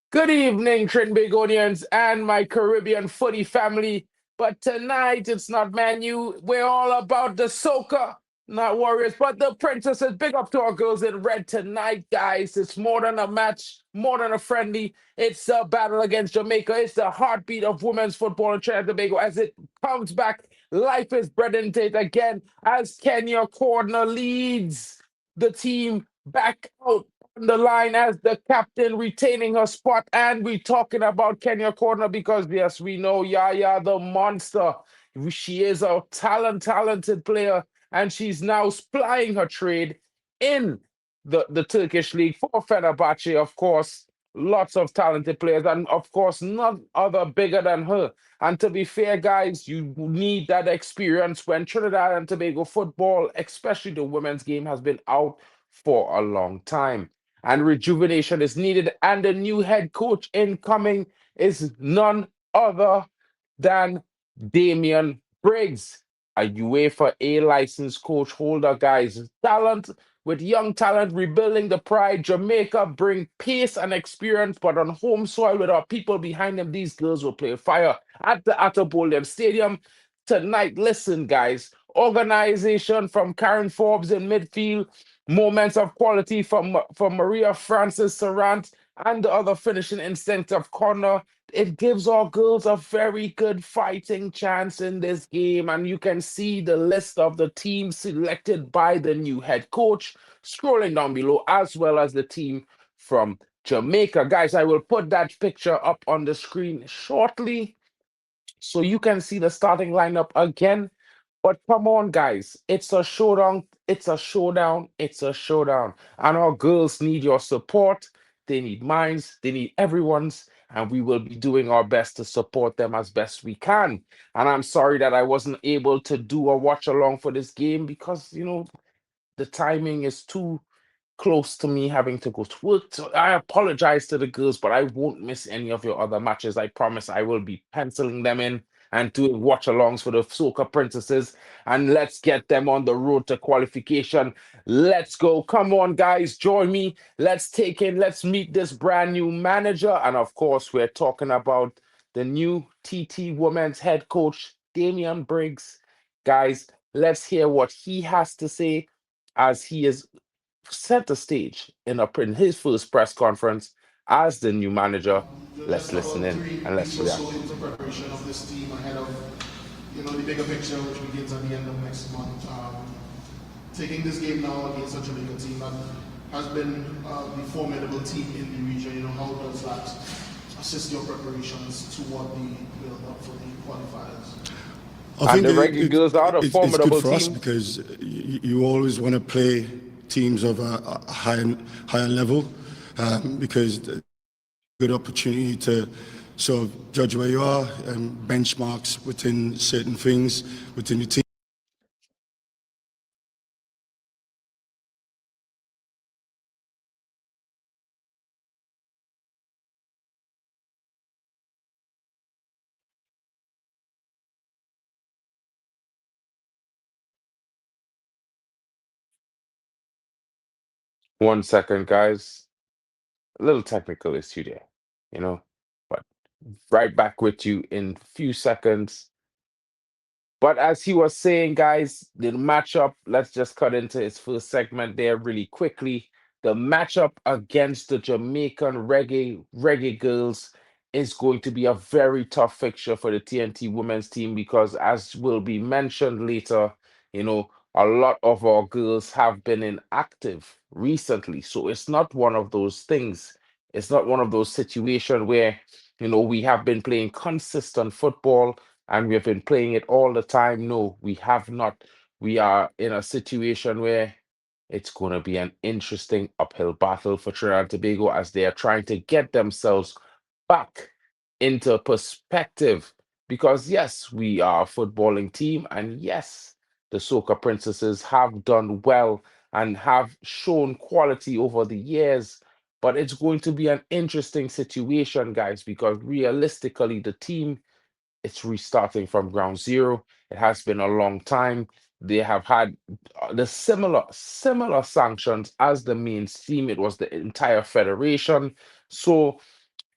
Good evening, Trinbagonians and my Caribbean footy family. But tonight it's not Man U. We're all about the Soca, not Warriors, but the Princesses. Big up to our girls in red tonight, guys. It's more than a match, more than a friendly. It's a battle against Jamaica. It's the heartbeat of women's football in Trinidad and Tobago as it comes back. Life is bread and tate again as Kenya Corner leads the team back out the line as the captain retaining her spot. And we're talking about Kenya Corner because, yes, we know Yaya the monster. She is a talented player, and she's now plying her trade in the Turkish league for Fenerbahce, of course. Lots of talented players, and of course, none other bigger than her. And to be fair, guys, you need that experience when Trinidad and Tobago football, especially the women's game, has been out for a long time and rejuvenation is needed. And the new head coach incoming is none other than Damian Briggs, a UEFA A license coach holder, guys. Talent with young talent, rebuilding the pride. Jamaica bring pace and experience, but on home soil with our people behind them, these girls will play fire at the Atterbury Stadium tonight. Listen, guys, organization from Karen Forbes in midfield, moments of quality from Maria Francis Sarant, and the other finishing instinct of Connor. It gives our girls a very good fighting chance in this game. And you can see the list of the teams selected by the new head coach scrolling down below, as well as the team from Jamaica. Guys, I will put that picture up on the screen shortly so you can see the starting lineup again. But come on, guys, it's a showdown. It's a showdown. It's a showdown. And our girls need your support. They need minds. They need everyone's. And we will be doing our best to support them as best we can. And I'm sorry that I wasn't able to do a watch along for this game because, the timing is too close to me having to go to work. So I apologize to the girls, but I won't miss any of your other matches. I promise I will be penciling them in and doing watch alongs for the Soca Princesses. And let's get them on the road to qualification. Let's go. Come on, guys, join me. Let's meet this brand new manager. And of course, we're talking about the new TT Women's head coach, Damian Briggs. Guys, let's hear what he has to say as he is set the stage in his first press conference as the new manager. You're Let's just listen about in three and let's weeks or so react. into preparation of this team ahead of the bigger picture, which begins at the end of next month. Taking this game now against a Jamaican team that has been the formidable team in the region. How does that assist your preparations toward the build-up for the qualifiers? I And think the Reggae Girls are a it's good formidable for us team. because you always want to play teams of a higher level because good opportunity to sort of judge where you are and benchmarks within certain things within the team. 1 second, guys. A little technical issue there, you know, but right back with you in a few seconds. But as he was saying, guys, the matchup, let's just cut into his first segment there really quickly. The matchup against the Jamaican Reggae Girls is going to be a very tough fixture for the TNT women's team because, as will be mentioned later, a lot of our girls have been inactive recently. So it's not one of those things. It's not one of those situations where, we have been playing consistent football and we have been playing it all the time. No, we have not. We are in a situation where it's going to be an interesting uphill battle for Trinidad and Tobago as they are trying to get themselves back into perspective. Because, yes, we are a footballing team, and yes, the Soca Princesses have done well and have shown quality over the years. But it's going to be an interesting situation, guys, because realistically, the team it's restarting from ground zero. It has been a long time. They have had the similar sanctions as the main team. It was the entire federation. So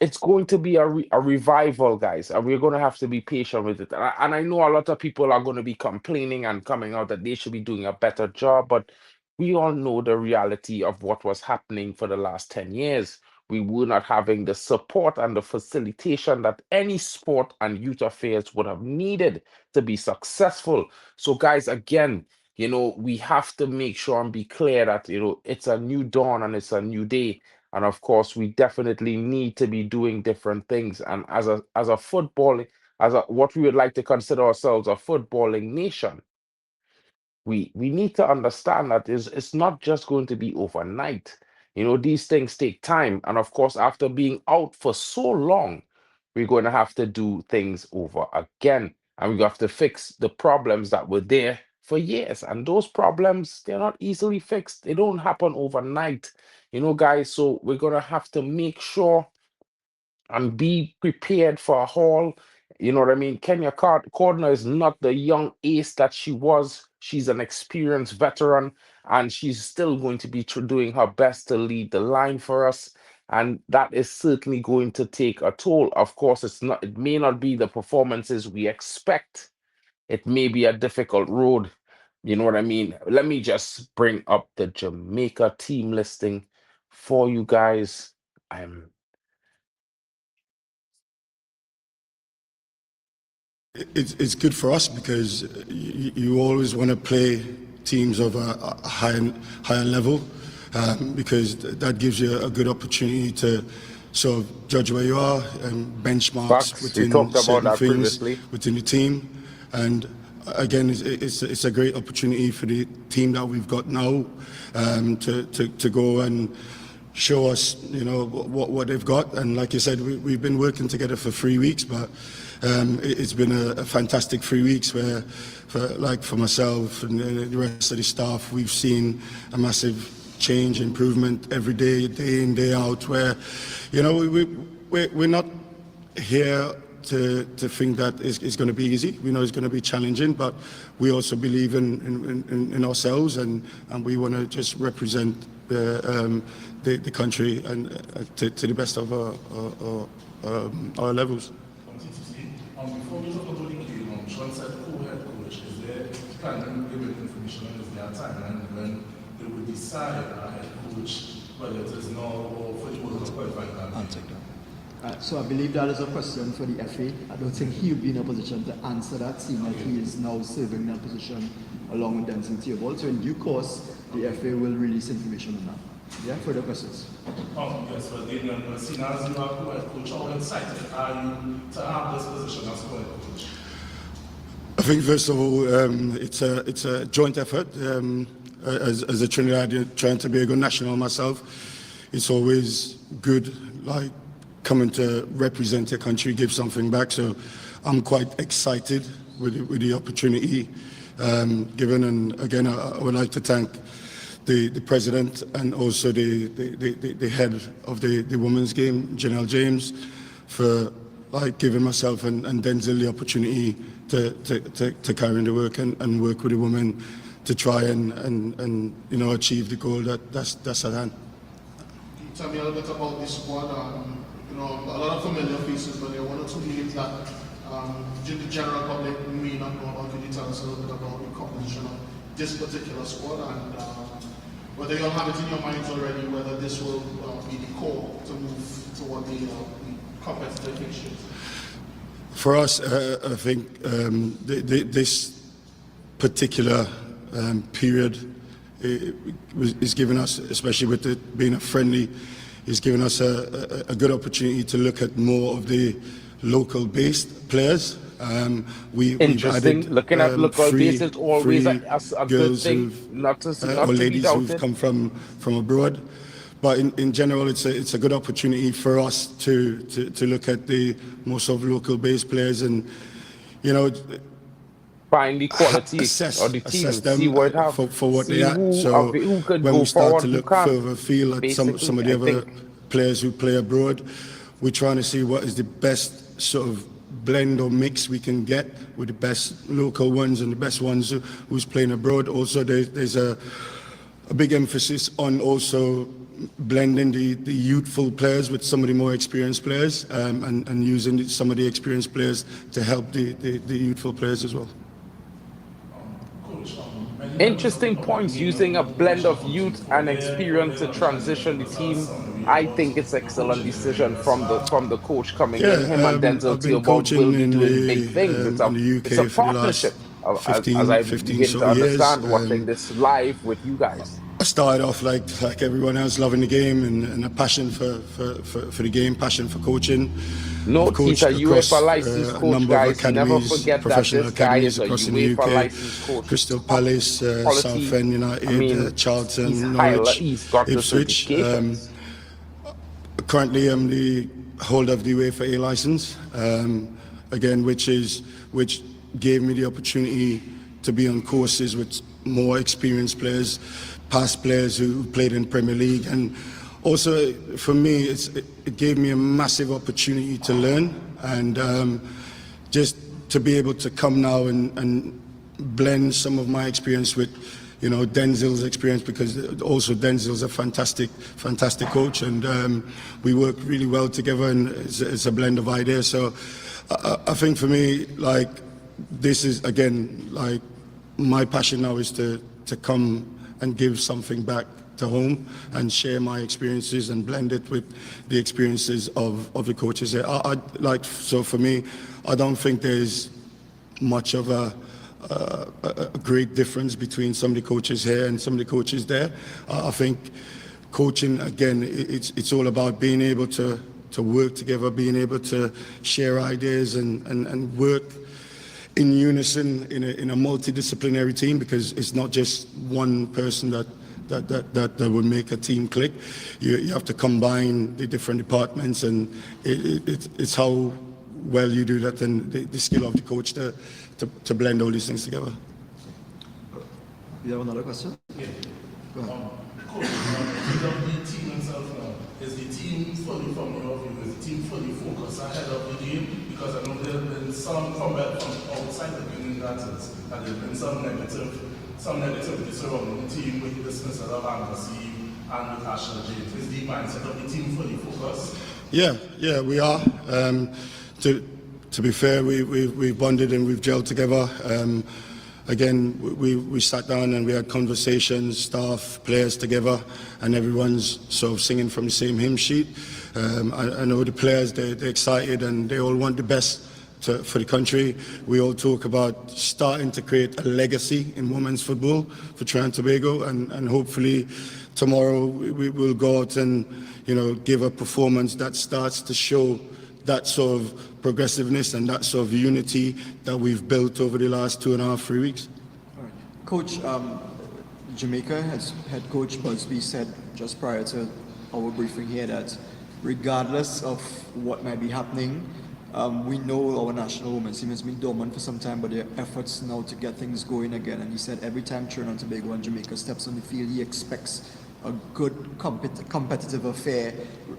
it's going to be a revival, guys, and we're going to have to be patient with it. And I know a lot of people are going to be complaining and coming out that they should be doing a better job, but we all know the reality of what was happening for the last 10 years. We were not having the support and the facilitation that any sport and youth affairs would have needed to be successful. So, guys, again, we have to make sure and be clear that, it's a new dawn and it's a new day. And of course, we definitely need to be doing different things. And as a what we would like to consider ourselves a footballing nation, we need to understand that it's not just going to be overnight. These things take time. And of course, after being out for so long, we're going to have to do things over again. And we have to fix the problems that were there for years. And those problems, they're not easily fixed. They don't happen overnight, guys. So we're going to have to make sure and be prepared for a haul. You know what I mean? Kenya Cordner is not the young ace that she was. She's an experienced veteran, and she's still going to be doing her best to lead the line for us. And that is certainly going to take a toll. Of course, it may not be the performances we expect. It may be a difficult road. You know what I mean? Let me just bring up the Jamaica team listing for you guys. It's good for us because you always want to play teams of a higher level because that gives you a good opportunity to sort of judge where you are and benchmarks within certain things within the team. And again, it's a great opportunity for the team that we've got now to go and show us, what they've got. And like you said, we've been working together for 3 weeks, but it's been a fantastic 3 weeks where, for myself and the rest of the staff, we've seen a massive change, improvement every day, day in, day out, where, we're not here to think that it's going to be easy. We know it's going to be challenging, but we also believe in ourselves, and we want to just represent the country and to the best of our levels. Before we talk about the game, Sean said co-head coach, is there kind of given information on is there a timeline when they will decide a head coach whether it is now or for the World Cup qualifying campaign? I'll take that. So I believe that is a question for the FA. I don't think he'll be in a position to answer that, seeing that he is now serving that position along with Densill Theobald. So in due course, the FA will release information on that. Yeah, further questions? Yes, but Damian, seeing as you are co-head coach, how excited are you to have this position as co-head coach? I think first of all, it's a joint effort. As a Trinidadian, trying to be a good national myself, it's always good, like coming to represent your country, give something back. So I'm quite excited with the opportunity given. And again, I would like to thank the president and also the head of the women's game, Janelle James, for giving myself and Densill the opportunity to carry the work and work with the women to try and achieve the goal that's at hand. Can you tell me a little bit about this squad? A lot of familiar faces, but there are 1 or 2 names that the general public may not know about. Can you tell us a little bit about the composition of this particular squad and whether you'll have it in your minds already, whether this will be the core to move toward the competitive fixtures? For us, I think this particular period is giving us, especially with it being a friendly, is giving us a good opportunity to look at more of the local-based players. Interesting. Looking at local base is always a good thing. Or ladies who've come from abroad. But in general, it's a good opportunity for us to look at the most of local-based players and find the quality assess or the team, them see what have, for what see they are. So who could when go we start forward, to look further afield at some of the other players who play abroad, we're trying to see what is the best sort of blend or mix we can get with the best local ones and the best ones who's playing abroad. Also, there's a big emphasis on also blending the youthful players with some of the more experienced players, and using some of the experienced players to help the youthful players as well. Interesting points, using a blend of youth and experience to transition the team. I think it's excellent decision from the coach coming in. Him and Densill I've been Theobald will be coaching doing big things. in the UK It's a for the last partnership. 15 as I begin sort to of years. understand watching this live with you guys. I started off like everyone else, loving the game and a passion for the game, passion for coaching. No, he's a UEFA licensed coach, guys. Never forget that professional this guy is academies a across in the UEFA UK. licensed coach. Crystal Palace, Southend United, Charlton, Norwich, he's got the Ipswich. certifications. Currently, I'm the holder of the UEFA A license, again, which gave me the opportunity to be on courses with more experienced players, past players who played in Premier League, and also for me, it gave me a massive opportunity to learn and just to be able to come now and blend some of my experience with, Denzill's experience, because also Denzill's a fantastic coach, and we work really well together, and it's a blend of ideas. So I think for me, like, this is again, like, my passion now is to come and give something back to home and share my experiences and blend it with the experiences of the coaches there. So for me, I don't think there's much of a great difference between some of the coaches here and some of the coaches there. I think coaching, again, it's all about being able to work together, being able to share ideas and work in unison in a multidisciplinary team, because it's not just one person that would make a team click. You have to combine the different departments, and it's how well you do that, and the skill of the coach to blend all these things together. You have another question? Yeah. Go ahead. Coach, in terms of the team itself now, is the team fully, from your view, is the team fully focused ahead of the game? Because I know there have been some from outside the building that there have been some negativity surrounding the team with the dismissal of Anglesey and with Asher James. Is the mindset of the team fully focused? Yeah, we are. To be fair, we've bonded and we've gelled together. Again, we sat down and we had conversations, staff, players together, and everyone's sort of singing from the same hymn sheet. I know the players, they're excited and they all want the best for the country. We all talk about starting to create a legacy in women's football for Trinidad and Tobago, and hopefully tomorrow we will go out and give a performance that starts to show that sort of progressiveness and that sort of unity that we've built over the last 2.5-3 weeks. All right. Coach, Jamaica head coach Busby said just prior to our briefing here that regardless of what might be happening, we know our national women's team has been dormant for some time, but their efforts now to get things going again. And he said every time Trinidad and Tobago and Jamaica steps on the field, he expects a good competitive affair.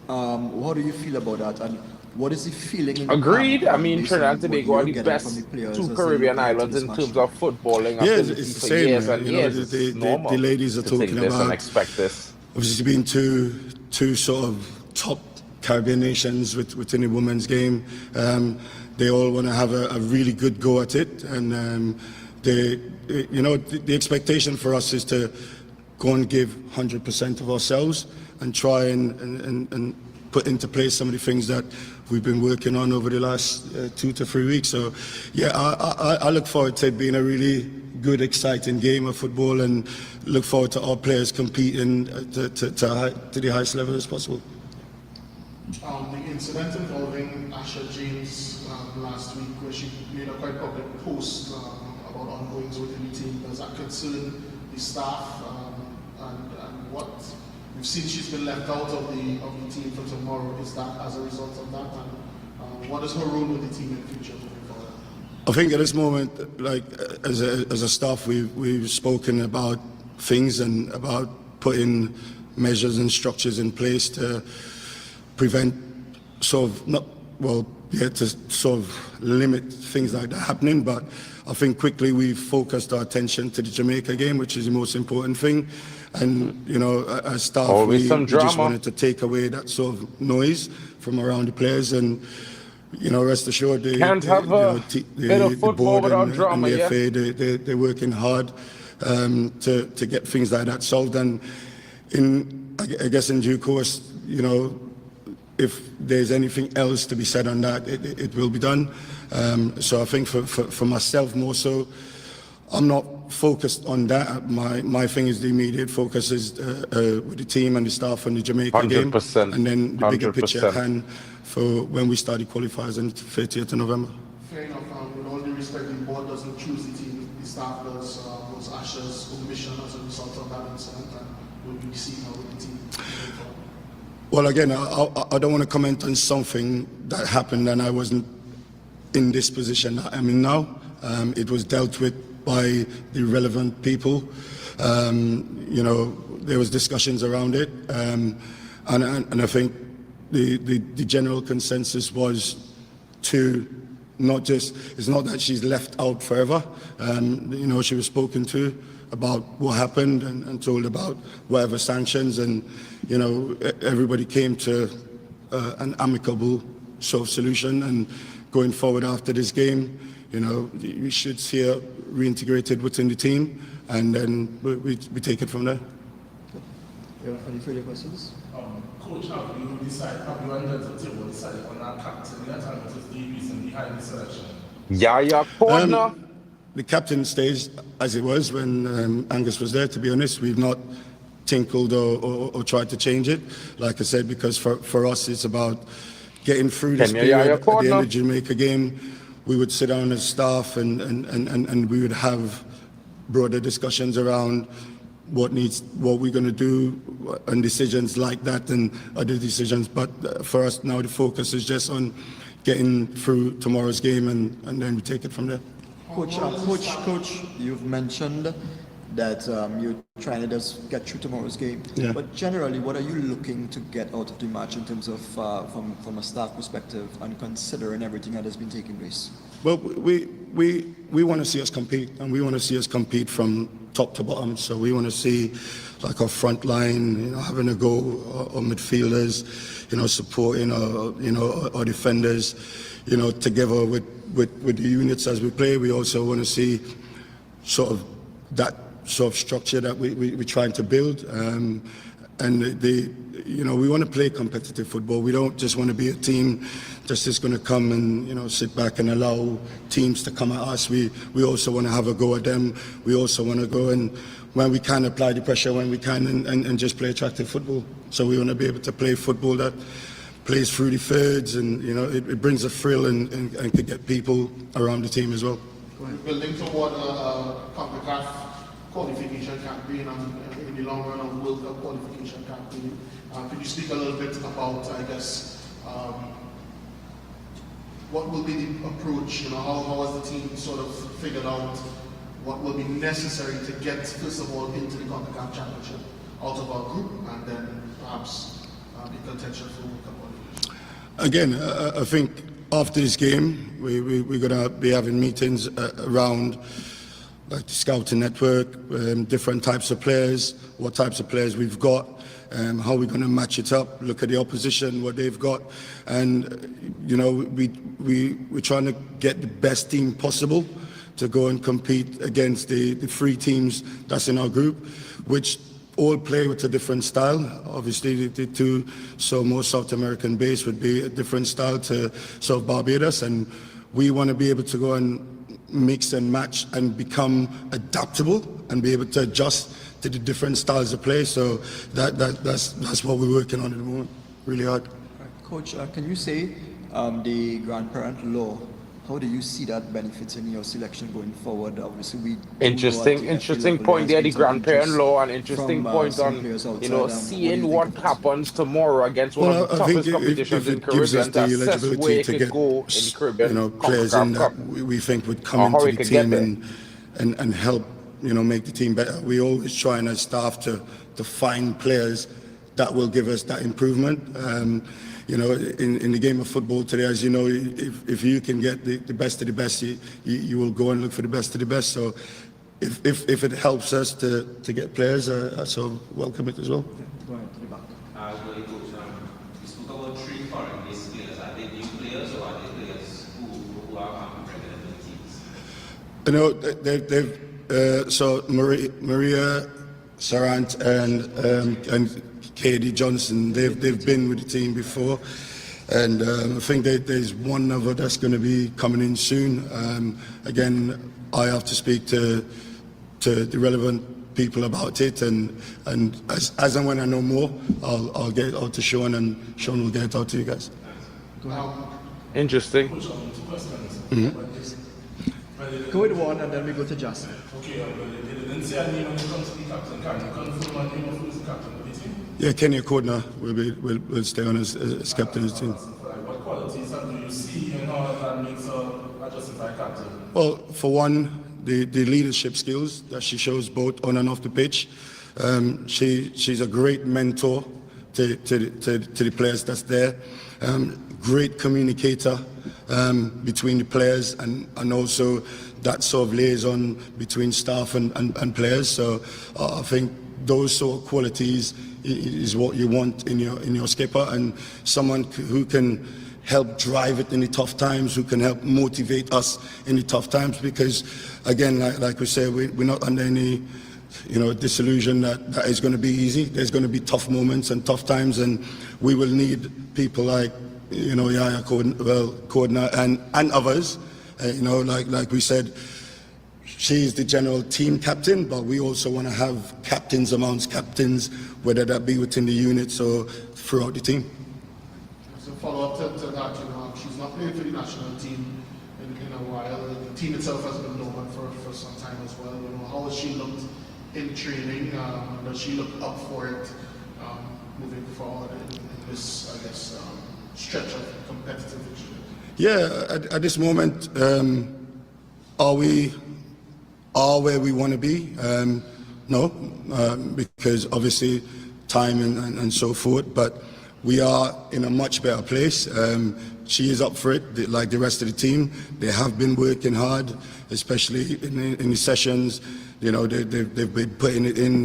How do you feel about that? And what is the feeling in Agreed. camp, I mean, Trinidad and Tobago are the best two Caribbean islands in terms of footballing. Yeah, ability it's the for same. years and years. The ladies are to think talking this and about expect this. obviously being two sort of top Caribbean nations within the women's game. They all want to have a really good go at it, and the expectation for us is to go and give 100% of ourselves and try and put into place some of the things that we've been working on over the last 2 to 3 weeks. So yeah, I look forward to it being a really good, exciting game of football, and look forward to our players competing to the highest level as possible. The incident involving Asher James last week, where she made a quite public post about ongoings within the team, does that concern the staff and what we've seen? She's been left out of the team for tomorrow. Is that as a result of that? And what is her role with the team in the future moving forward? I think at this moment, like as a staff, we've spoken about things and about putting measures and structures in place to prevent to sort of limit things like that happening. But I think quickly we focused our attention to the Jamaica game, which is the most important thing. And, you know, as staff, we just wanted to take away that sort of noise from around the players. And, you know, rest assured, the board and the FA, they're working hard to get things like that solved. And I guess in due course, you know, if there's anything else to be said on that, it will be done. So I think for myself more so, I'm not focused on that. My thing is the immediate focus is with the team and the staff on the Jamaica game, and then the bigger picture at hand for when we start the qualifiers on the 30th of November. Fair enough. With all due respect, the board doesn't choose the team. The staff does. Was Asher's omission as a result of that incident, and will be seen how with the team. Well, again, I don't want to comment on something that happened and I wasn't in this position that I'm in now. It was dealt with by the relevant people. You know, there was discussions around it, and I think the general consensus was to not just, it's not that she's left out forever. You know, she was spoken to about what happened and told about whatever sanctions, and you know, everybody came to an amicable sort of solution. And going forward after this game, you know, you should see her reintegrated within the team, and then we take it from there. Any further questions? Coach, have you and Densill decided on our captain yet, and what is the reason behind the selection? Yeah, corner. The captain stays as it was when Angus was there, to be honest. We've not tinkled or tried to change it. Like I said, because for us it's about getting through this period. At the end of the Jamaica game, we would sit down as staff and we would have broader discussions around what we're going to do and decisions like that and other decisions. But for us now, the focus is just on getting through tomorrow's game, and then we take it from there. Coach, you've mentioned that you're trying to just get through tomorrow's game. Yeah. But generally, what are you looking to get out of the match in terms of from a staff perspective and considering everything that has been taking place? Well, we want to see us compete, and we want to see us compete from top to bottom. So we want to see like our front line, you know, having a go, our midfielders, you know, supporting our defenders, you know, together with the units as we play. We also want to see sort of that sort of structure that we're trying to build, and you know, we want to play competitive football. We don't just want to be a team that's just going to come and, you know, sit back and allow teams to come at us. We also want to have a go at them. We also want to go and, when we can, apply the pressure when we can, and just play attractive football. So we want to be able to play football that plays through the thirds, and you know, it brings a thrill and can get people around the team as well. Building toward a Concacaf qualification campaign and in the long run a World Cup qualification campaign. Could you speak a little bit about, I guess, what will be the approach? You know, how has the team sort of figured out what will be necessary to get, first of all, into the Concacaf Championship out of our group, and then perhaps be contention for World Cup qualification? Again, I think after this game, we're going to be having meetings around like the scouting network, different types of players, what types of players we've got, how we're going to match it up, look at the opposition, what they've got, and you know, we're trying to get the best team possible to go and compete against the three teams that's in our group, which all play with a different style. Obviously, the two more South American based would be a different style to South Barbados, and we want to be able to go and mix and match and become adaptable and be able to adjust to the different styles of play. So that's what we're working on at the moment, really hard. Right. Coach, can you say the grandparent law, how do you see that benefits in your selection going forward? Obviously, we interesting point there, the grandparent law, and interesting point on, you know, seeing what happens tomorrow against one of the toughest competitions in Caribbean, to assess where it could go in the Caribbean, you know, players in that we think would come into the team and help, you know, make the team better. We always trying as staff to find players that will give us that improvement. you know, in the game of football today, as you know, if you can get the best of the best, you will go and look for the best of the best. So if it helps us to get players, so welcome it as well. Go ahead, to the back. Really coach, you spoke about 3 foreign-based players. Are they new players or are they players who are regular teams? You know, they've so Maria Sarant and Katie Johnson, they've been with the team before, and I think there's one other that's going to be coming in soon. Again, I have to speak to the relevant people about it, and as and when I know more, I'll get it out to Sean, and Sean will get it out to you guys. Interesting. Coach, 2 questions. Go with one and then we go to Justin. Okay, they didn't say a name when it comes to the captain. Can you confirm a name of who is the captain of the team? Yeah, Kenya Cordner will stay on as captain of the team. What qualities do you see in her that makes her a justified captain? Well, for one, the leadership skills that she shows both on and off the pitch. She's a great mentor to the players that's there. Great communicator between the players and also that sort of liaison between staff and players. So I think those sort of qualities is what you want in your skipper, and someone who can help drive it in the tough times, who can help motivate us in the tough times, because again, like we say, we're not under any disillusion that is going to be easy. There's going to be tough moments and tough times, and we will need people like Yaya Cordner and others. Like we said, she's the general team captain, but we also want to have captains amongst captains, whether that be within the units or throughout the team. So follow up to that, she's not playing for the national team in a while. The team itself has been dormant for some time as well. How has she looked in training? Does she look up for it moving forward in this, I guess, stretch of competitive victory? Yeah, at this moment, are we where we want to be? No, because obviously time and so forth, but we are in a much better place. She is up for it, like the rest of the team. They have been working hard, especially in the sessions. They've been putting it in.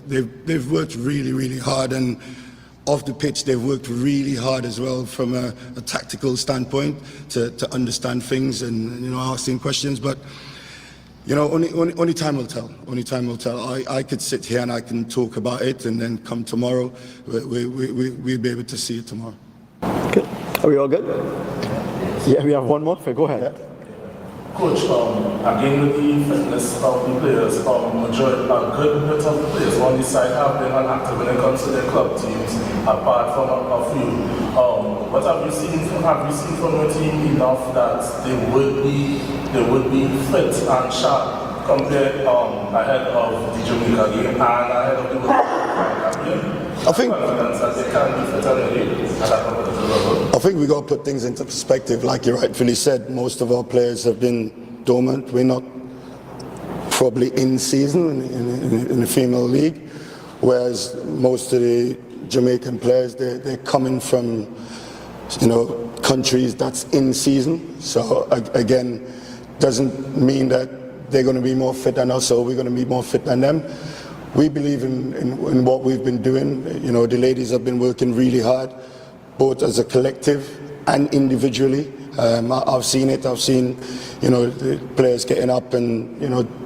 They've worked really, really hard, and off the pitch they've worked really hard as well from a tactical standpoint to understand things and asking questions. But only time will tell. Only time will tell. I could sit here and I can talk about it, and then come tomorrow, we'll be able to see it tomorrow. Good. Are we all good? Yeah, we have one more. Go ahead. Yeah. Coach, again with the fitness of the players, a good bit of the players on the side have been unactive when it comes to their club teams, apart from a few. What have you seen from your team enough that they would be fit and sharp compared ahead of the Jamaica game and ahead of the World Cup game? I think that they can be fit and ready at that competitive level. I think we got to put things into perspective. Like you rightfully said, most of our players have been dormant. We're not probably in season in the female league, whereas most of the Jamaican players, they're coming from countries that's in season. So again, doesn't mean that they're going to be more fit than us or we're going to be more fit than them. We believe in what we've been doing. The ladies have been working really hard, both as a collective and individually. I've seen it. I've seen, the players getting up and,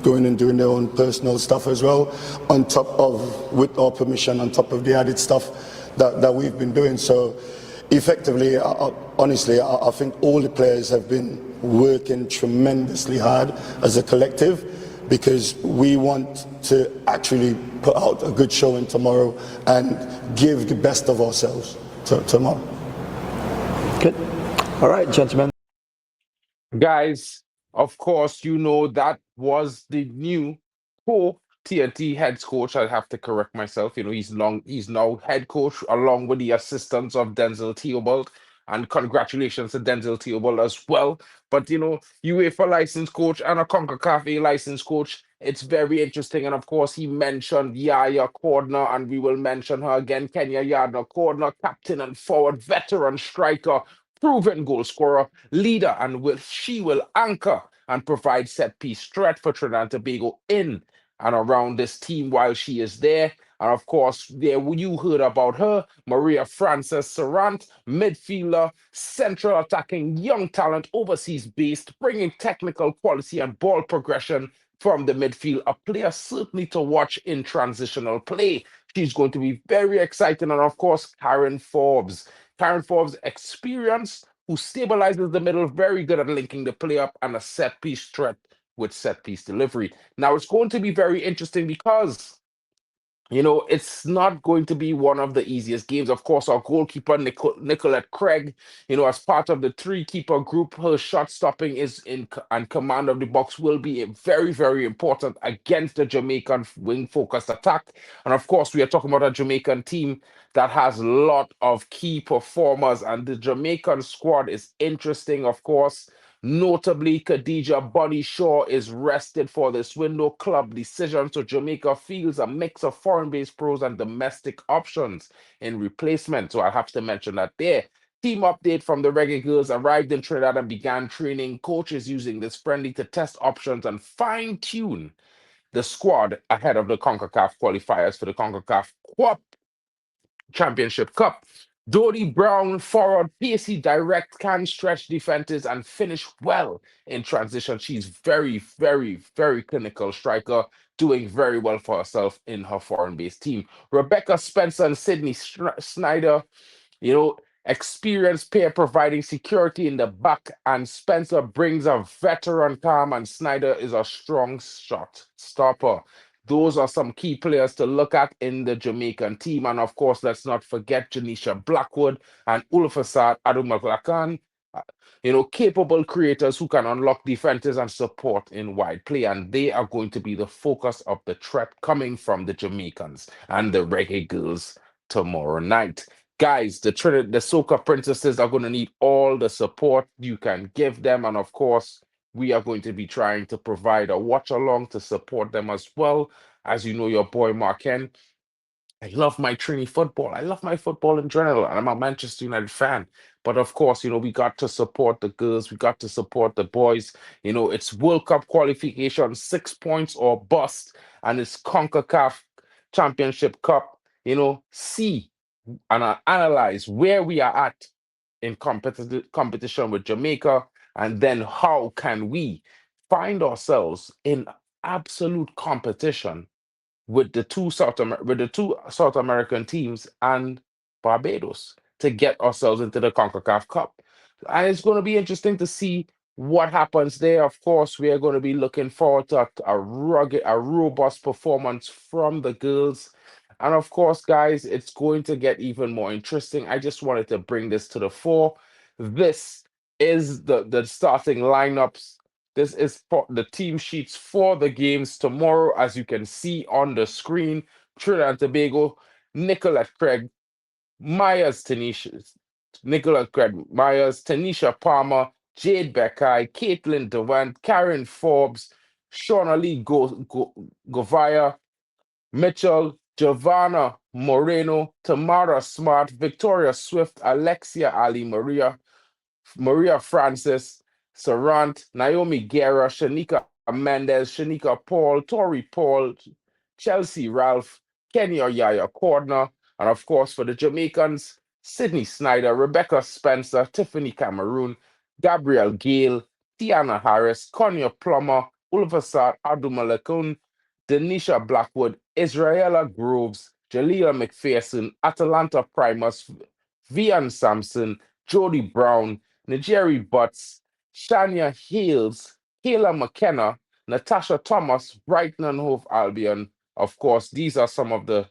going and doing their own personal stuff as well, on top of, with our permission, on top of the added stuff that we've been doing. So effectively, honestly, I think all the players have been working tremendously hard as a collective, because we want to actually put out a good showing tomorrow and give the best of ourselves tomorrow. Good. All right, gentlemen. Guys, of course, that was the new TNT head coach. I have to correct myself. He's now head coach along with the assistance of Densill Theobald. And congratulations to Densill Theobald as well. But, UEFA licensed coach and a Concacaf licensed coach. It's very interesting. And of course, he mentioned Yaya Cordner, and we will mention her again. Kenya Yardner Cordner, captain and forward, veteran striker, proven goal scorer, leader, and she will anchor and provide set piece threat for Trinidad and Tobago in and around this team while she is there. And of course, there you heard about her, Maria Frances Sarant, midfielder, central attacking, young talent, overseas based, bringing technical quality and ball progression from the midfield. A player certainly to watch in transitional play. She's going to be very exciting. And of course, Karen Forbes. Karen Forbes, experience, who stabilizes the middle, very good at linking the play up and a set piece threat with set piece delivery. Now, it's going to be very interesting because it's not going to be one of the easiest games. Of course, our goalkeeper, Nicolette Craig, as part of the three-keeper group, her shot stopping is and command of the box will be very, very important against the Jamaican wing-focused attack. And of course, we are talking about a Jamaican team that has a lot of key performers, and the Jamaican squad is interesting, of course. Notably, Khadija Bonnie Shaw is rested for this window club decision, so Jamaica fields a mix of foreign-based pros and domestic options in replacement. So I'll have to mention that there. Team update from the Reggae Girlz: arrived in Trinidad and began training. Coaches using this friendly to test options and fine-tune the squad ahead of the CONCACAF qualifiers for the CONCACAF Championship Cup. Dodie Brown, forward, pacey, direct, can stretch defenses and finish well in transition. She's very, very, very clinical striker, doing very well for herself in her foreign-based team. Rebecca Spencer and Sydney Snyder, experienced pair providing security in the back, and Spencer brings a veteran calm, and Snyder is a strong shot stopper. Those are some key players to look at in the Jamaican team. And of course, let's not forget Janisha Blackwood and Ulfasad Adumaglakan, capable creators who can unlock defenses and support in wide play. And they are going to be the focus of the threat coming from the Jamaicans and the Reggae Girlz tomorrow night. Guys, the Soca Princesses are going to need all the support you can give them. And of course, we are going to be trying to provide a watch along to support them as well. As you know, your boy MarkN, I love my Trini football. I love my football in general, and I'm a Manchester United fan. But of course, we got to support the girls. We got to support the boys. It's World Cup qualification, 6 points or bust, and it's CONCACAF Championship Cup. See and analyze where we are at in competition with Jamaica, and then how can we find ourselves in absolute competition with the two South American teams and Barbados to get ourselves into the CONCACAF Cup. And it's going to be interesting to see what happens there. Of course, we are going to be looking forward to a robust performance from the girls. And of course, guys, it's going to get even more interesting. I just wanted to bring this to the fore. This is the starting lineups. This is for the team sheets for the games tomorrow, as you can see on the screen. Trinidad and Tobago, Nicolette Craig, Nicolette Craig Myers, Tanisha Palmer, Jade Beckay, Caitlin Devant, Karen Forbes, Shauna Lee Govaya, Mitchell, Giovanna Moreno, Tamara Smart, Victoria Swift, Alexia Ali Maria Francis, Sarant, Naomi Guerra, Shanika Mendez, Shanika Paul, Tori Paul, Chelsea Ralph, Kenya Yaya Cordner, and of course for the Jamaicans, Sydney Snyder, Rebecca Spencer, Tiffany Cameroon, Gabrielle Gale, Tiana Harris, Konya Plummer, Ulfasad Adumalakun, Denisha Blackwood, Israela Groves, Jalila McPherson, Atalanta Primus, Vian Sampson, Jody Brown, Nigeri Butts, Shania Hales, Kayla McKenna, Natasha Thomas, Brighton and Hove Albion. Of course, these are some of the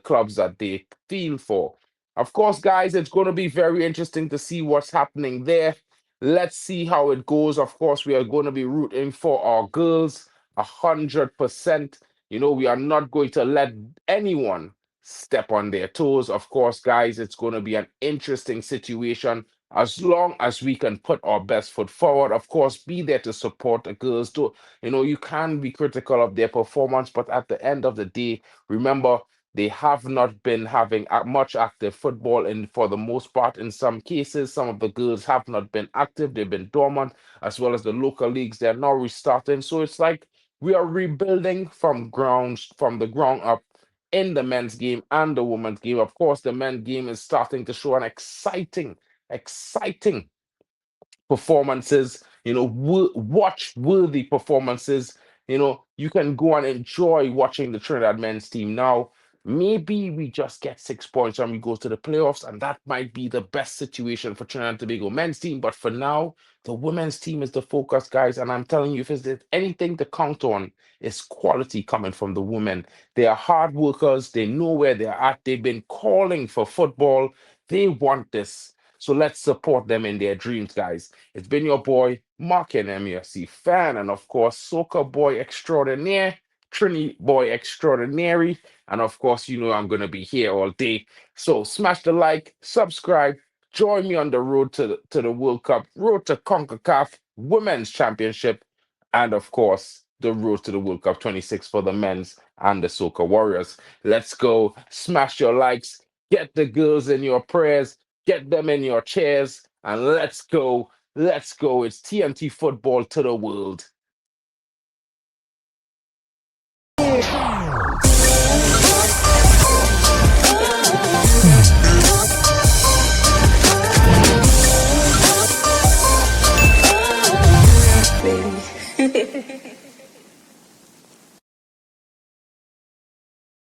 clubs that they feel for. Of course, guys, it's going to be very interesting to see what's happening there. Let's see how it goes. Of course, we are going to be rooting for our girls 100%. We are not going to let anyone step on their toes. Of course, guys, it's going to be an interesting situation As long as we can put our best foot forward, of course, be there to support the girls. Do you can be critical of their performance, but at the end of the day, remember they have not been having much active football, and for the most part, in some cases, some of the girls have not been active. They've been dormant, as well as the local leagues. They're now restarting, so it's like we are rebuilding from the ground up in the men's game and the women's game. Of course, the men's game is starting to show an exciting performances, watch worthy performances. You can go and enjoy watching the Trinidad men's team now. Maybe we just get 6 points when we go to the playoffs, and that might be the best situation for Trinidad and Tobago men's team. But for now, the women's team is the focus, guys. And I'm telling you, if there's anything to count on, it's quality coming from the women. They are hard workers. They know where they're at. They've been calling for football. They want this. So let's support them in their dreams, guys. It's been your boy, MarkN MUFC fan, and of course, Soca boy extraordinaire, Trini boy extraordinary, and of course, I'm gonna be here all day. So smash the like, subscribe, join me on the road to the World Cup, road to Concacaf Women's Championship, and of course, the road to the World Cup 26 for the men's and the Soca Warriors. Let's go, smash your likes, get the girls in your prayers, get them in your chairs, and let's go. Let's go. It's TNT football to the world.